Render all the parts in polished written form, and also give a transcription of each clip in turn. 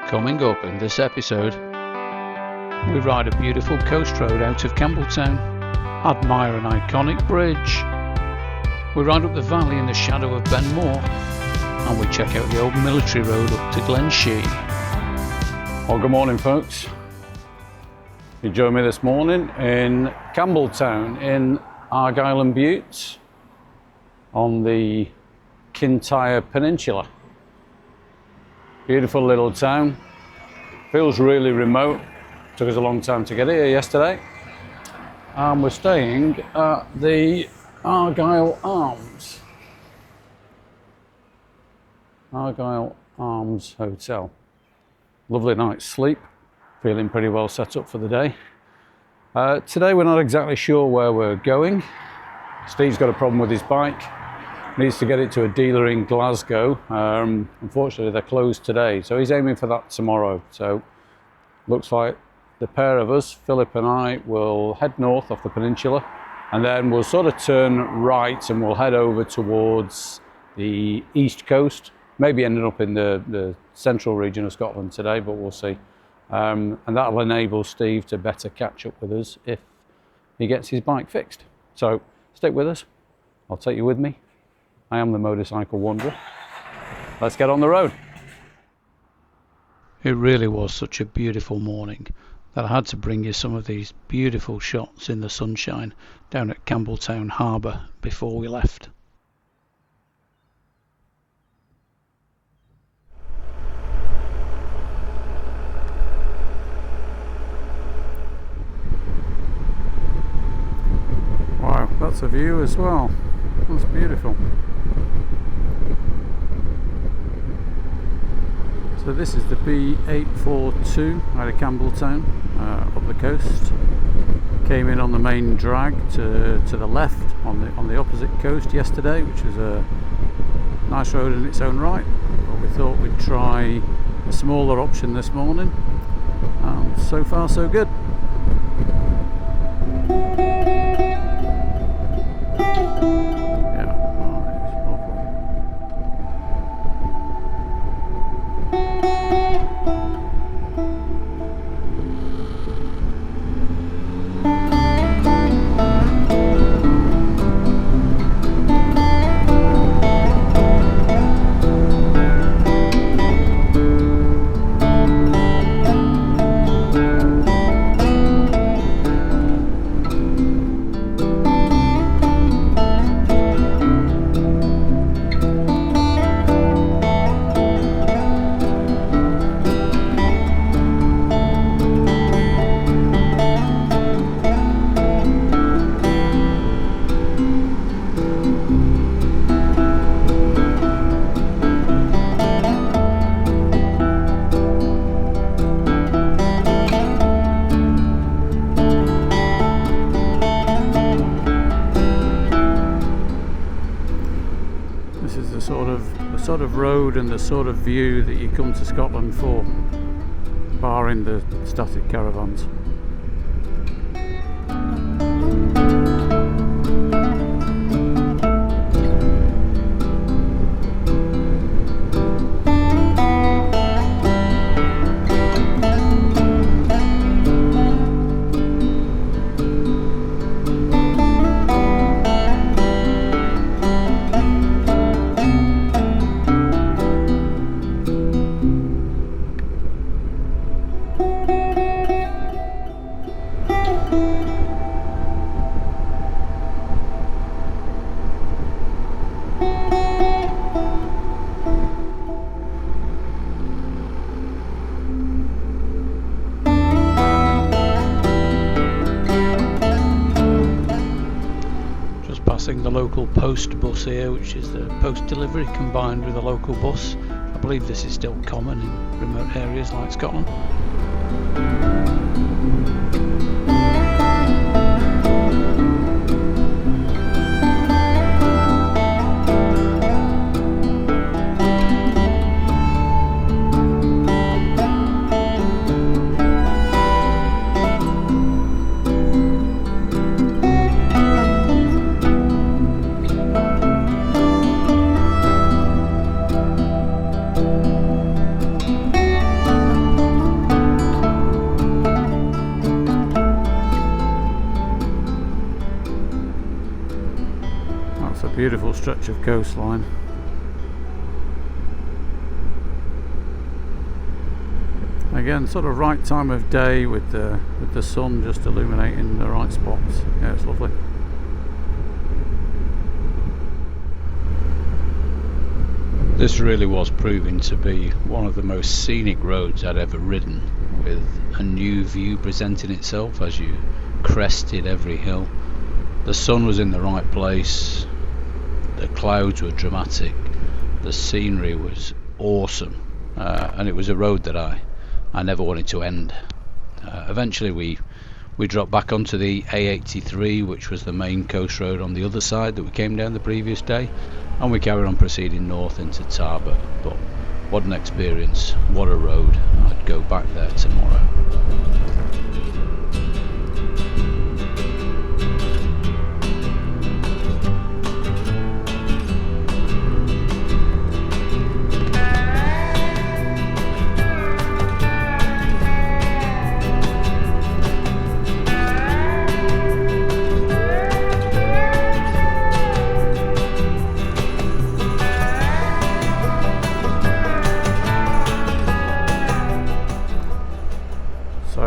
Coming up in this episode, we ride a beautiful coast road out of Campbeltown, admire an iconic bridge, we ride up the valley in the shadow of Ben Moor, and we check out the old military road up to Glenshee. Well, good morning folks. You join me this morning in Campbeltown in Argyle and Bute on the Kintyre Peninsula. Beautiful little town, feels really remote, took us a long time to get here yesterday. And we're staying at the Argyle Arms Hotel. Lovely night's sleep, feeling pretty well set up for the day. Today we're not exactly sure where we're going. Steve's got a problem with his bike. Needs to get it to a dealer in Glasgow. Unfortunately, they're closed today, so he's aiming for that tomorrow. So, looks like the pair of us, Philip and I, will head north off the peninsula, and then we'll sort of turn right and we'll head over towards the east coast. Maybe ending up in the central region of Scotland today, but we'll see. And that'll enable Steve to better catch up with us if he gets his bike fixed. So, stick with us. I'll take you with me. I am the motorcycle wanderer. Let's get on the road. It really was such a beautiful morning that I had to bring you some of these beautiful shots in the sunshine down at Campbeltown Harbour before we left. Wow, that's a view as well. That's beautiful. So this is the B842 out of Campbeltown, up the coast. Came in on the main drag to the left on the opposite coast yesterday, which was a nice road in its own right. But we thought we'd try a smaller option this morning, and so far so good. The sort of road and the sort of view that you come to Scotland for, barring the static caravans. The local post bus here, which is the post delivery combined with a local bus. I believe this is still common in remote areas like Scotland. stretch of coastline. Again, sort of right time of day with the sun just illuminating the right spots. Yeah, it's lovely. This really was proving to be one of the most scenic roads I'd ever ridden, with a new view presenting itself as you crested every hill. The sun was in the right place, the clouds were dramatic, the scenery was awesome, and it was a road that I never wanted to end. Eventually we dropped back onto the A83, which was the main coast road on the other side that we came down the previous day, and we carried on proceeding north into Tarbert. But what an experience, what a road. I'd go back there tomorrow.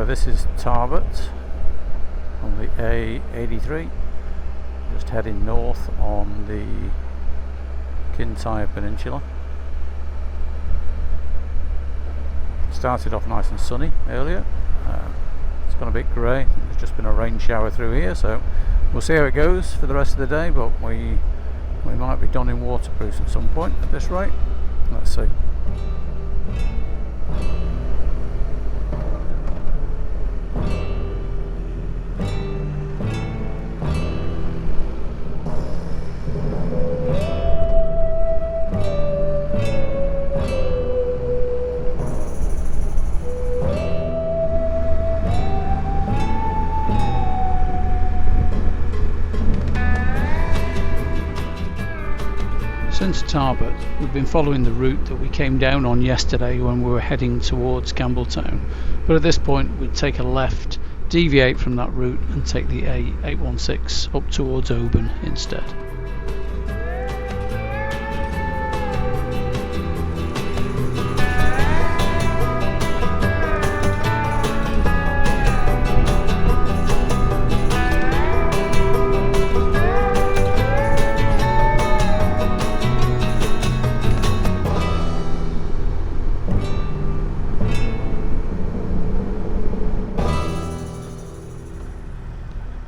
This is Tarbert on the A83, just heading north on the Kintyre Peninsula. Started off nice and sunny earlier. It's gone a bit grey. There's just been a rain shower through here, so we'll see how it goes for the rest of the day, but we might be donning waterproofs at some point at this rate. Let's see. Since Tarbert, we've been following the route that we came down on yesterday when we were heading towards Campbeltown, but at this point we'd take a left, deviate from that route and take the A816 up towards Oban instead.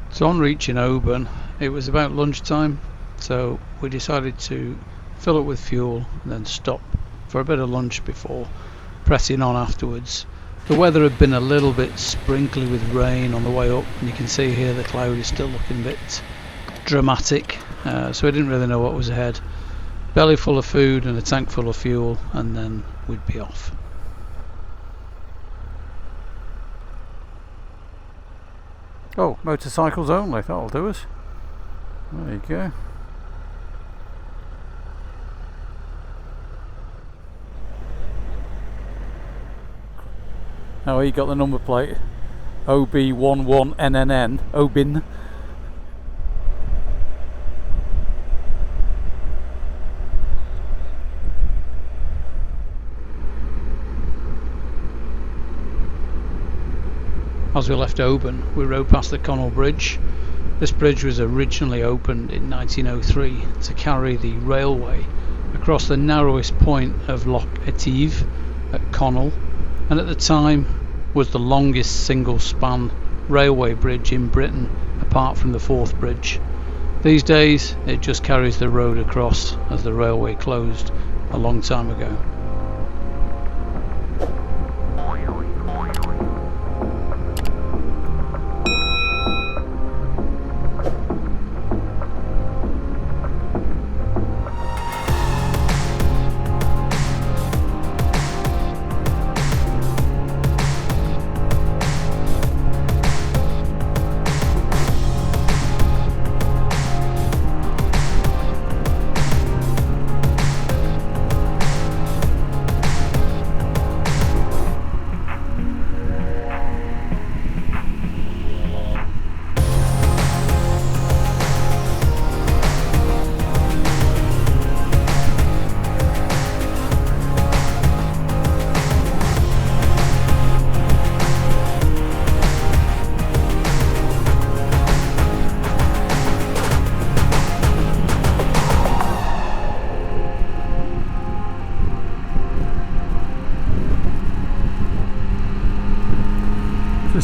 So on reaching Oban, it was about lunchtime, so we decided to fill up with fuel and then stop for a bit of lunch before pressing on afterwards. The weather had been a little bit sprinkly with rain on the way up, and you can see here the cloud is still looking a bit dramatic, so we didn't really know what was ahead. Belly full of food and a tank full of fuel, and then we'd be off. Oh, motorcycles only, that'll do us. There you go. Oh, he got the number plate. OB11NNN, Oban. As we left Oban, we rode past the Connel bridge. This bridge was originally opened in 1903 to carry the railway across the narrowest point of Loch Ep2 at Connel, and at the time was the longest single span railway bridge in Britain apart from the Forth Bridge. These days it just carries the road across as the railway closed a long time ago.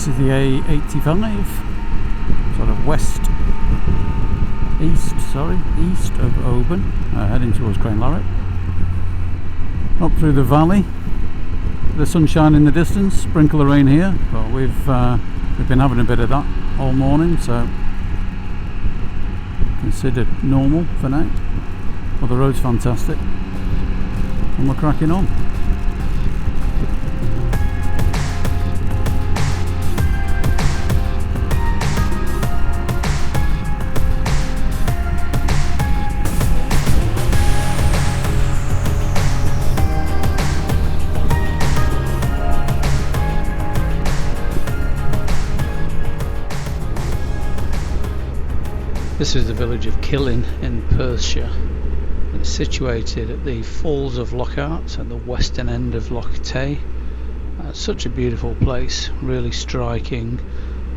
this is the A85, sort of east of Oban, heading towards Cairngorm. Up through the valley, the sunshine in the distance, sprinkle of rain here, but we've been having a bit of that all morning, so considered normal for now. Well, the road's fantastic, and we're cracking on. This is the village of Killin in Perthshire. It's situated at the falls of Lochs at the western end of Loch Tay. Such a beautiful place, really striking.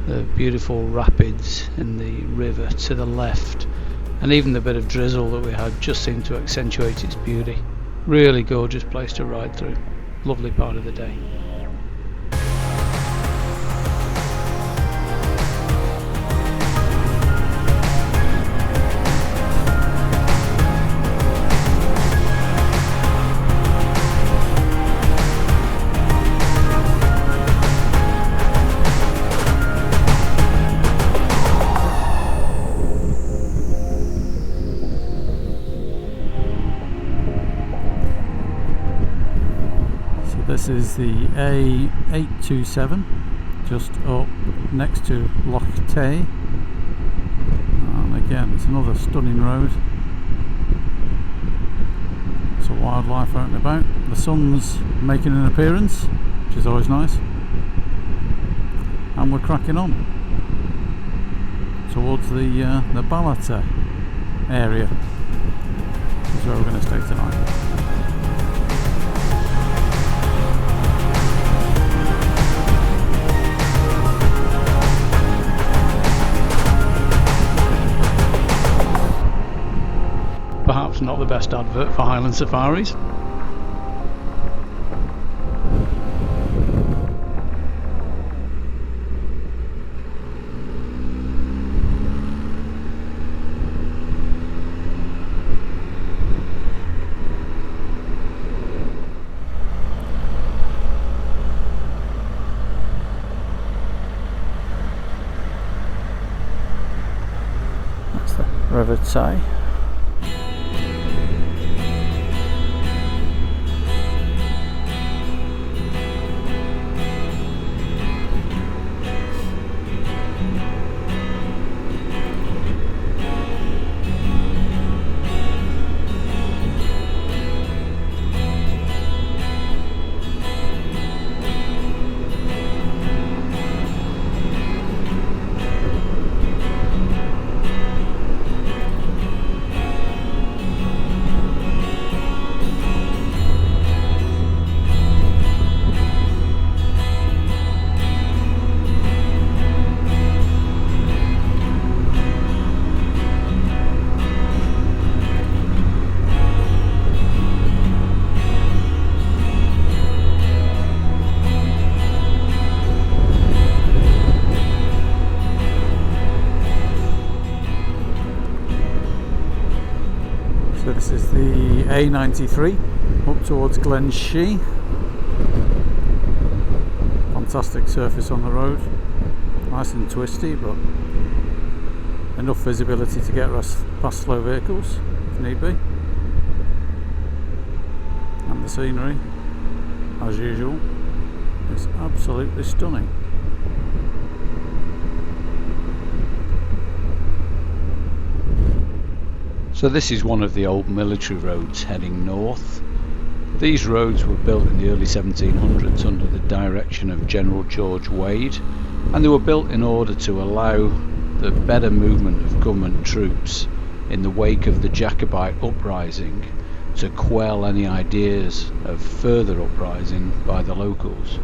The beautiful rapids in the river to the left, and even the bit of drizzle that we had just seemed to accentuate its beauty. Really gorgeous place to ride through. Lovely part of the day. This is the A827, just up next to Loch Tay, and again it's another stunning road. Some wildlife out and about. The sun's making an appearance, which is always nice, and we're cracking on towards the Balata area. This is where we're going to stay tonight. Perhaps not the best advert for Highland safaris. That's the River Tay. So this is the A93 up towards Glenshee. Fantastic surface on the road, nice and twisty, but enough visibility to get us past slow vehicles if need be. And the scenery, as usual, is absolutely stunning. So this is one of the old military roads heading north. These roads were built in the early 1700s under the direction of General George Wade, and they were built in order to allow the better movement of government troops in the wake of the Jacobite uprising to quell any ideas of further uprising by the locals.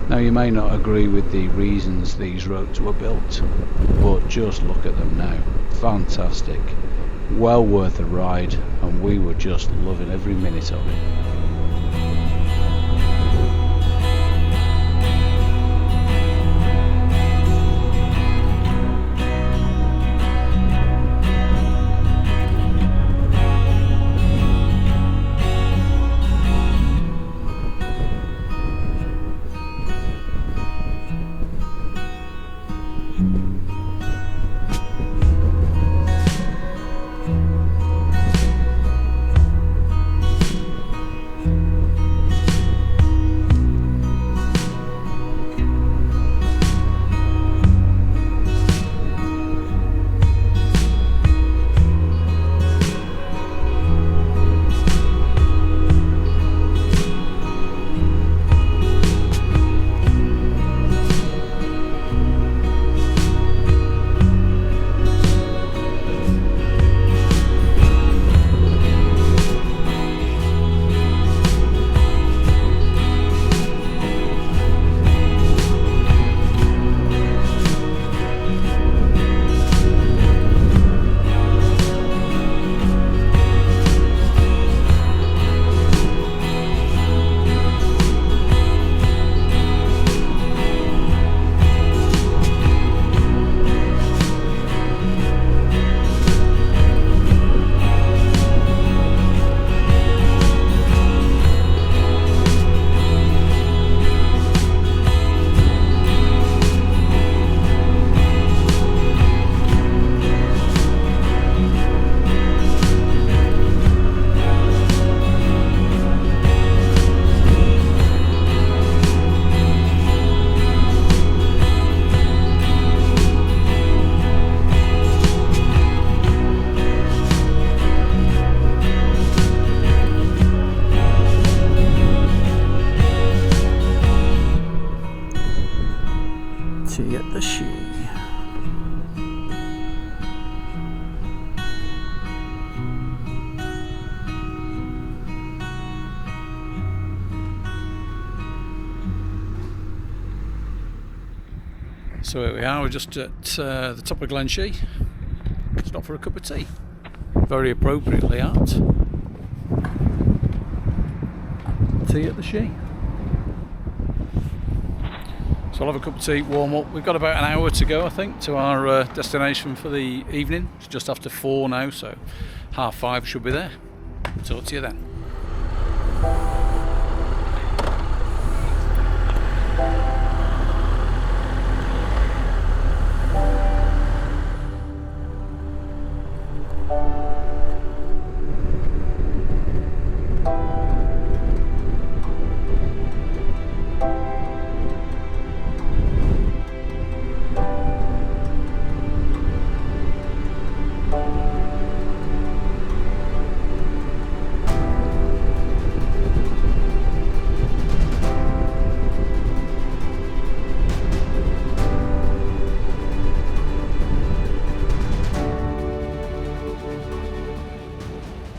Now, you may not agree with the reasons these roads were built, but just look at them now. Fantastic. Well worth a ride, and we were just loving every minute of it. the Shee. So here we are, we're just at the top of Glenshee. Stop for a cup of tea. Very appropriately at tea at the Shee. So I'll have a cup of tea, warm up. We've got about an hour to go, I think, to our destination for the evening. It's just after 4 now, so 5:30 should be there. Talk to you then.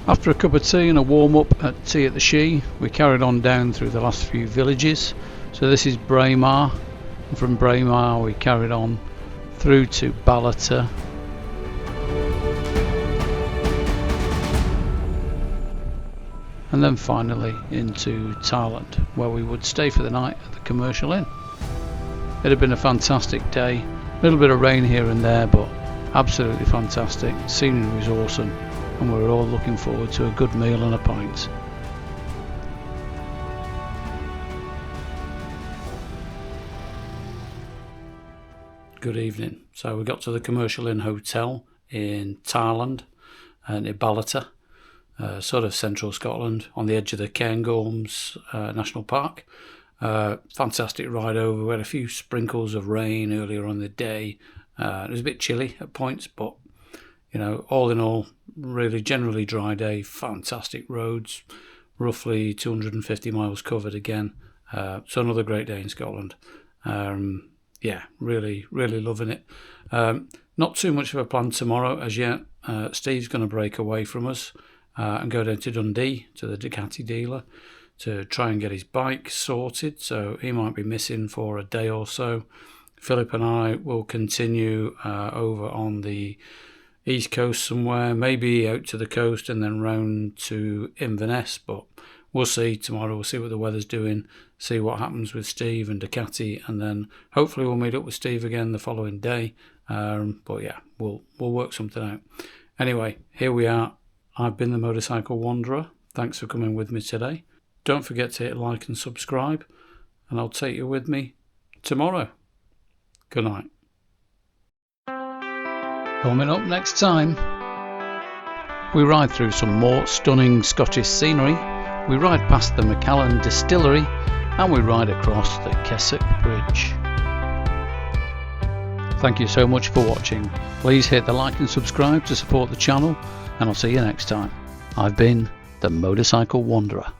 After a cup of tea and a warm up at tea at the Shee, we carried on down through the last few villages. So this is Braemar, and from Braemar we carried on through to Ballater, and then finally into Thailand, where we would stay for the night at the commercial inn. It had been a fantastic day, a little bit of rain here and there, but absolutely fantastic. Scenery was awesome, and we were all looking forward to a good meal and a pint. Good evening. So we got to the Commercial Inn Hotel in Thailand and in Ballater, sort of central Scotland, on the edge of the Cairngorms National Park. Fantastic ride over. We had a few sprinkles of rain earlier on in the day. It was a bit chilly at points, but you know, all in all, really generally dry day. Fantastic roads, roughly 250 miles covered again. So another great day in Scotland. Yeah, really loving it. Not too much of a plan tomorrow as yet. Steve's going to break away from us and go down to Dundee to the Ducati dealer to try and get his bike sorted. So he might be missing for a day or so. Philip and I will continue over on the east coast somewhere, maybe out to the coast and then round to Inverness, but we'll see tomorrow. We'll see what the weather's doing, see what happens with Steve and Ducati, and then hopefully we'll meet up with Steve again the following day. But yeah, we'll work something out. Anyway, here we are. I've been the Motorcycle Wanderer. Thanks for coming with me today. Don't forget to hit like and subscribe, and I'll take you with me tomorrow. Good night. Coming up next time, we ride through some more stunning Scottish scenery, we ride past the Macallan Distillery, and we ride across the Kessock Bridge. Thank you so much for watching. Please hit the like and subscribe to support the channel, and I'll see you next time. I've been the Motorcycle Wanderer.